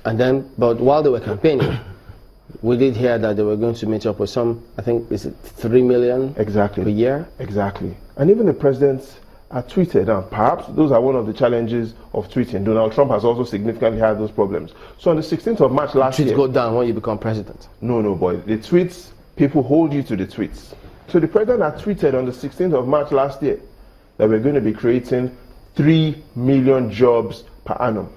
And then, but while they were campaigning, we did hear that they were going to meet up with some, I think, is it 3 million exactly per year? Exactly. And even the president tweeted, and perhaps those are one of the challenges of tweeting. Donald Trump has also significantly had those problems. So on the 16th of March last year... Tweets go down when you become president. No, boy. The tweets, people hold you to the tweets. So the president had tweeted on the 16th of March last year that we're going to be creating 3 million jobs per annum.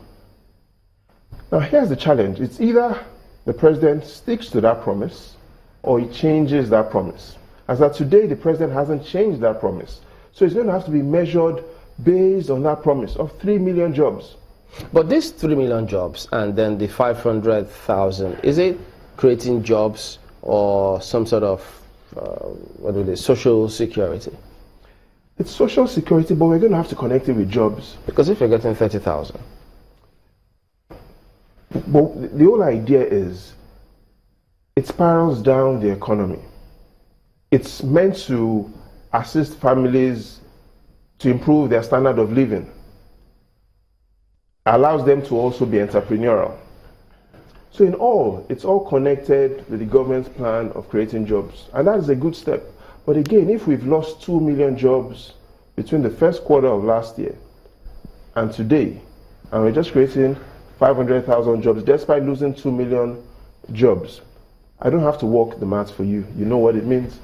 Now here's the challenge. It's either the president sticks to that promise or he changes that promise. As of today, the president hasn't changed that promise. So it's going to have to be measured based on that promise of 3 million jobs. But these 3 million jobs and then the 500,000, is it creating jobs or some sort of social security? It's social security, but we're going to have to connect it with jobs. Because if you're getting 30,000. But the whole idea is it spirals down the economy. It's meant to assist families to improve their standard of living. Allows them to also be entrepreneurial. So in all, it's all connected with the government's plan of creating jobs. And that is a good step. But again, if we've lost 2 million jobs between the first quarter of last year and today, and we're just creating 500,000 jobs, despite losing 2 million jobs, I don't have to walk the maths for you. You know what it means.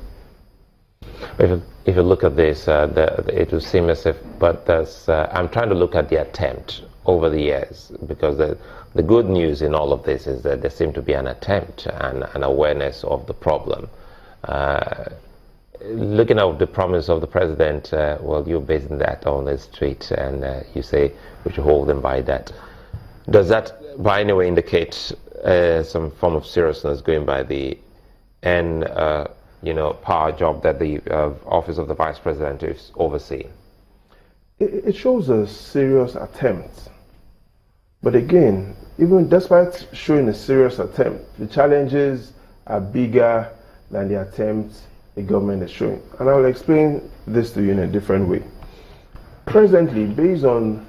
If you look at this, it will seem as if, but I'm trying to look at the attempt over the years, because the good news in all of this is that there seemed to be an attempt and an awareness of the problem. Looking at the promise of the president, well, you're basing that on the street, and you say we should hold them by that. Does that by any way indicate some form of seriousness going by the power job that the office of the vice president is overseeing? It shows a serious attempt. But again, even despite showing a serious attempt, the challenges are bigger than the attempt the government is showing. And I will explain this to you in a different way. Presently, based on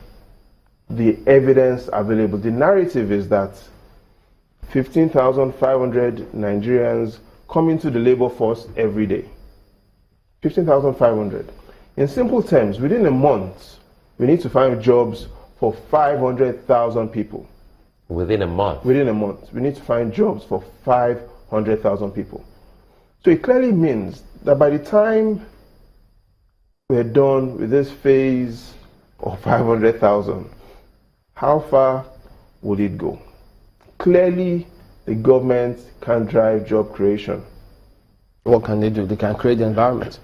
the evidence available, the narrative is that 15,500 Nigerians come into the labor force every day. 15,500. In simple terms, within a month, we need to find jobs for 500,000 people. Within a month? Within a month. We need to find jobs for 500,000 people. So it clearly means that by the time we're done with this phase of 500,000, how far would it go? Clearly, the government can't drive job creation. What can they do? They can create the environment.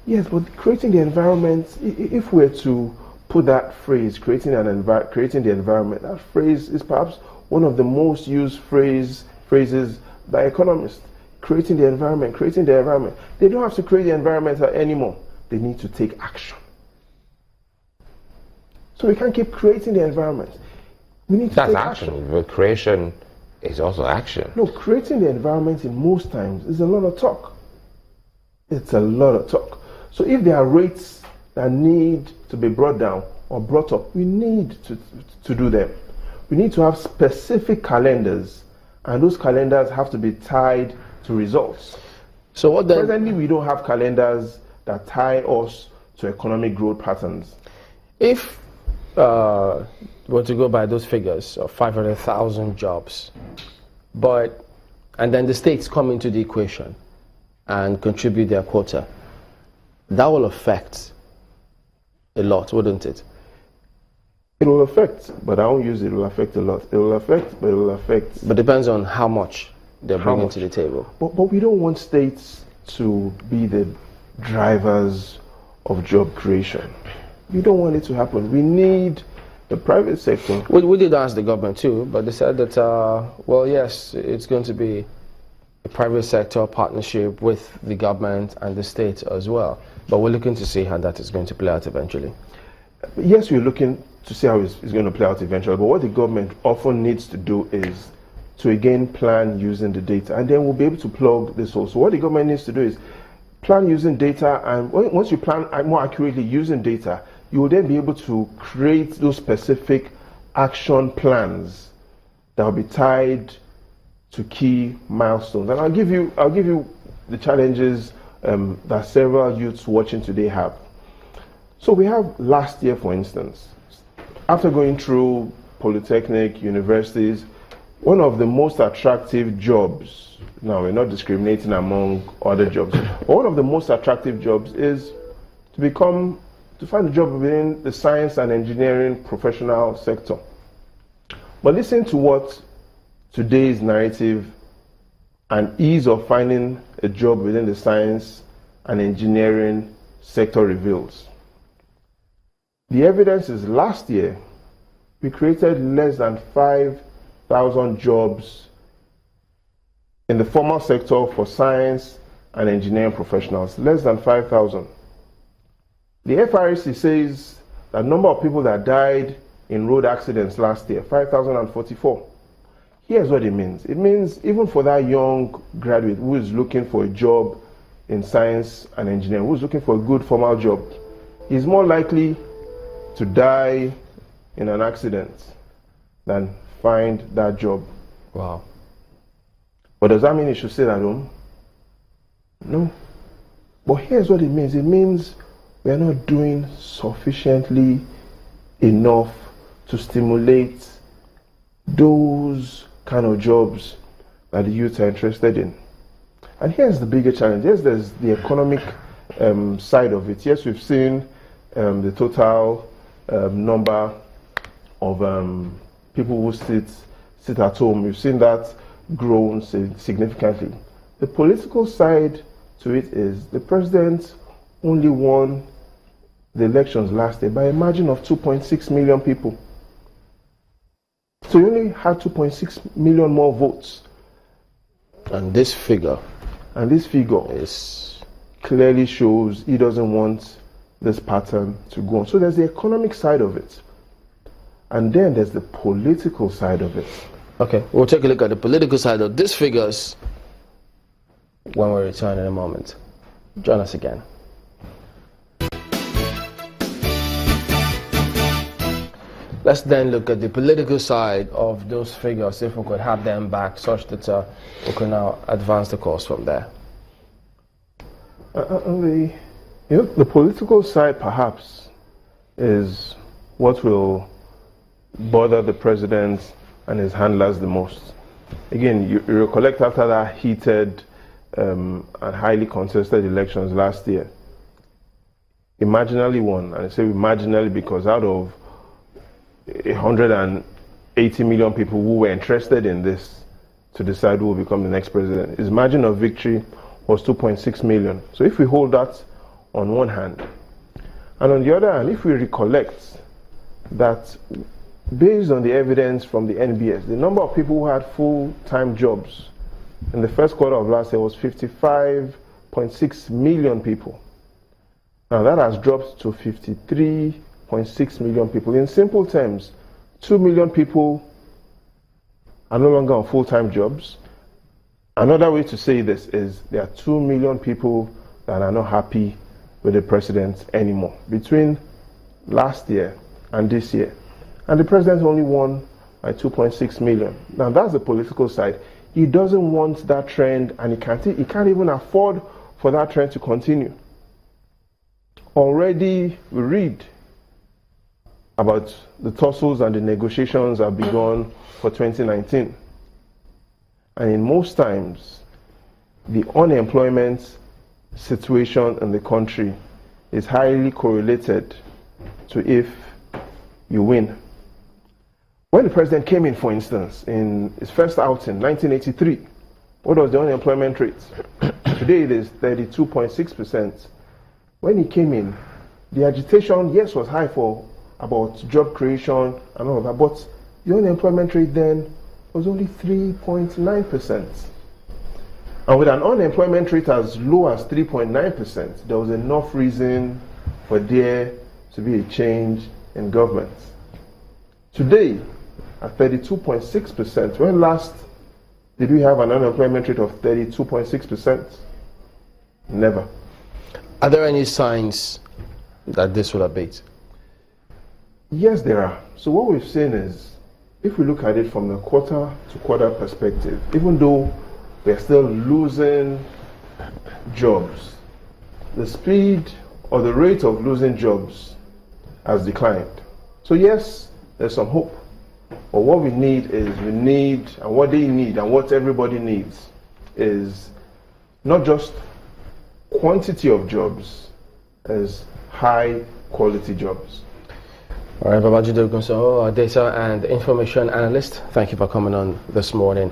Yes, but creating the environment, if we're to put that phrase, creating the environment, that phrase is perhaps one of the most used phrases by economists. Creating the environment, creating the environment. They don't have to create the environment anymore. They need to take action. So we can't keep creating the environment. We need to take action. But creation is also action. No, creating the environment in most times is a lot of talk. It's a lot of talk. So if there are rates that need to be brought down or brought up, we need to do them. We need to have specific calendars, and those calendars have to be tied to results. So what then? Presently, we don't have calendars that tie us to economic growth patterns. If were to go by those figures of 500,000 jobs, and then the states come into the equation and contribute their quota, that will affect a lot, wouldn't it? It will affect, but I won't use it will affect a lot. It will affect, but it will affect. But depends on how much they're bringing to the table. But we don't want states to be the drivers of job creation. We don't want it to happen. We need the private sector. We did ask the government too, but they said that, well, yes, it's going to be a private sector partnership with the government and the state as well. But we're looking to see how that is going to play out eventually. Yes, we're looking to see how it's going to play out eventually. But what the government often needs to do is to again plan using the data, and then we'll be able to plug this hole. So what the government needs to do is plan using data, and once you plan more accurately using data, you will then be able to create those specific action plans that will be tied to key milestones. And I'll give you the challenges that several youths watching today have. So we have last year, for instance, after going through polytechnic, universities, one of the most attractive jobs, now we're not discriminating among other jobs, but one of the most attractive jobs is to find a job within the science and engineering professional sector. But listen to what today's narrative and ease of finding a job within the science and engineering sector reveals. The evidence is last year, we created less than 5,000 jobs in the formal sector for science and engineering professionals, less than 5,000. The FRC says the number of people that died in road accidents last year, 5,044. Here's what it means. It means even for that young graduate who is looking for a job in science and engineering, who's looking for a good formal job, he's more likely to die in an accident than find that job. Wow. But does that mean he should sit at home? No. But here's what it means. It means we are not doing sufficiently enough to stimulate those kind of jobs that the youth are interested in. And here's the bigger challenge. Yes, there's the economic side of it. Yes, we've seen the total number of people who sit at home. We've seen that grown significantly. The political side to it is the president only won the elections last year by a margin of 2.6 million people. So he only had 2.6 million more votes. And this figure is clearly shows he doesn't want this pattern to go on. So there's the economic side of it. And then there's the political side of it. Okay, we'll take a look at the political side of these figures when we return in a moment. Join us again. Let's then look at the political side of those figures, if we could have them back such that we can now advance the course from there. The political side perhaps is what will bother the president and his handlers the most. Again, you recollect after that heated and highly contested elections last year, he marginally won. And I say marginally because out of 180 million people who were interested in this to decide who will become the next president, his margin of victory was 2.6 million. So if we hold that on one hand, and on the other hand, if we recollect that based on the evidence from the NBS, the number of people who had full-time jobs in the first quarter of last year was 55.6 million people. Now that has dropped to 53.6 million people. In simple terms, 2 million people are no longer on full-time jobs. Another way to say this is there are 2 million people that are not happy with the president anymore between last year and this year. And the president only won by 2.6 million. Now that's the political side. He doesn't want that trend, and he can't even afford for that trend to continue. Already we read about the tussles and the negotiations have begun for 2019. And in most times, the unemployment situation in the country is highly correlated to if you win. When the president came in, for instance, in his first outing, 1983, what was the unemployment rate? Today it is 32.6%. When he came in, the agitation, yes, was high for about job creation and all of that, but the unemployment rate then was only 3.9%. And with an unemployment rate as low as 3.9%, there was enough reason for there to be a change in government. Today, at 32.6%, when last did we have an unemployment rate of 32.6%? Never. Are there any signs that this will abate? Yes, there are. So what we've seen is if we look at it from the quarter to quarter perspective, even though we're still losing jobs, the speed or the rate of losing jobs has declined. So yes, there's some hope. But what we need, and what they need, and what everybody needs is not just quantity of jobs, as high quality jobs. All right, Babajide Ogunsanwo, our data and information analyst, thank you for coming on this morning.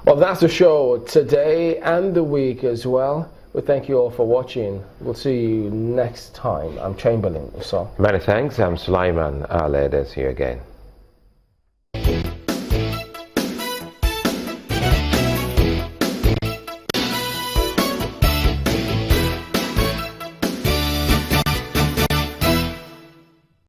Well, that's the show today and the week as well. We thank you all for watching. We'll see you next time. I'm Chamberlain. So many thanks. I'm Sulaiman Ledes here again.